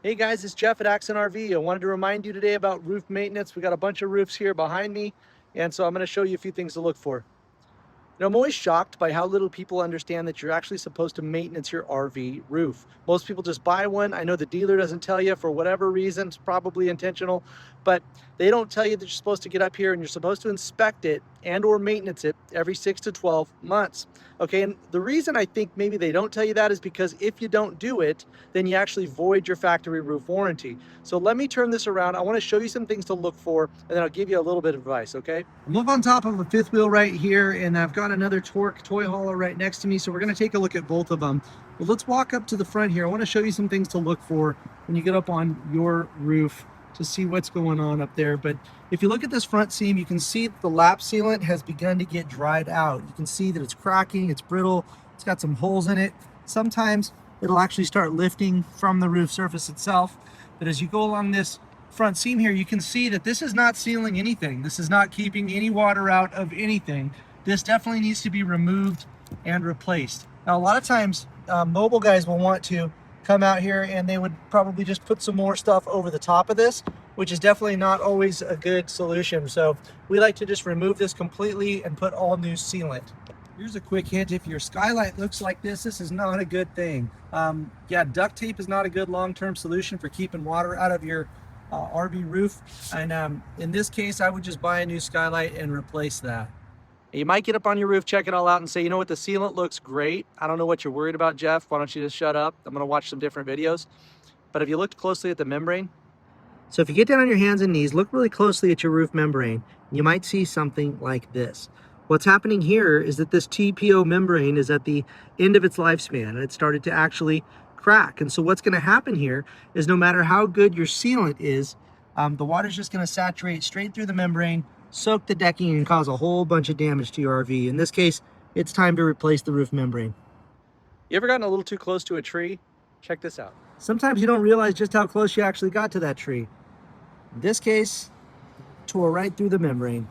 Hey guys, it's Jeff at Accent RV. I wanted to remind you today about roof maintenance. We got a bunch of roofs here behind me, and so I'm going to show you a few things to look for. I'm always shocked by how little people understand that you're actually supposed to maintenance your RV roof. Most people just buy one. I know the dealer doesn't tell you for whatever reason, it's probably intentional, but they don't tell you that you're supposed to get up here and you're supposed to inspect it and or maintenance it every 6 to 12 months. Okay, and the reason I think maybe they don't tell you that is because if you don't do it, then you actually void your factory roof warranty. So let me turn this around. I want to show you some things to look for, and then I'll give you a little bit of advice, okay? I'm up on top of a fifth wheel right here, and I've got another Torque toy hauler right next to me, so we're going to take a look at both of them. But let's walk up to the front here. I want to show you some things to look for when you get up on your roof to see what's going on up there. But if you look at this front seam, you can see the lap sealant has begun to get dried out. You can see that it's cracking, it's brittle, it's got some holes in it. Sometimes it'll actually start lifting from the roof surface itself. But as you go along this front seam here, you can see that this is not sealing anything. This is not keeping any water out of anything. This definitely needs to be removed and replaced. Now, a lot of times, mobile guys will want to come out here and they would probably just put some more stuff over the top of this, which is definitely not always a good solution. So we like to just remove this completely and put all new sealant. Here's a quick hint. If your skylight looks like this is not a good thing. Yeah, duct tape is not a good long-term solution for keeping water out of your RV roof. And in this case, I would just buy a new skylight and replace that. You might get up on your roof, check it all out, and say, you know what, the sealant looks great. I don't know what you're worried about, Jeff. Why don't you just shut up? I'm going to watch some different videos. But if you looked closely at the membrane, so if you get down on your hands and knees, look really closely at your roof membrane, you might see something like this. What's happening here is that this TPO membrane is at the end of its lifespan, and it started to actually crack. And so what's going to happen here is no matter how good your sealant is, the water's just going to saturate straight through the membrane, soak the decking, and cause a whole bunch of damage to your RV. In this case, it's time to replace the roof membrane. You ever gotten a little too close to a tree? Check this out. Sometimes you don't realize just how close you actually got to that tree. In this case, tore right through the membrane.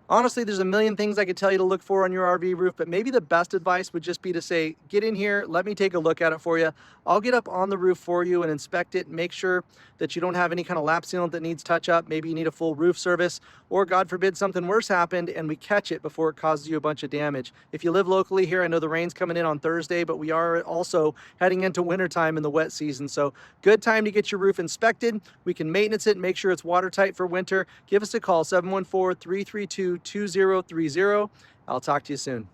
Honestly, there's a million things I could tell you to look for on your RV roof, but maybe the best advice would just be to say, get in here, let me take a look at it for you. I'll get up on the roof for you and inspect it, make sure that you don't have any kind of lap sealant that needs touch up. Maybe you need a full roof service, or God forbid something worse happened and we catch it before it causes you a bunch of damage. If you live locally here, I know the rain's coming in on Thursday, but we are also heading into wintertime in the wet season. So good time to get your roof inspected. We can maintenance it, make sure it's watertight for winter. Give us a call, 714-332-2030. I'll talk to you soon.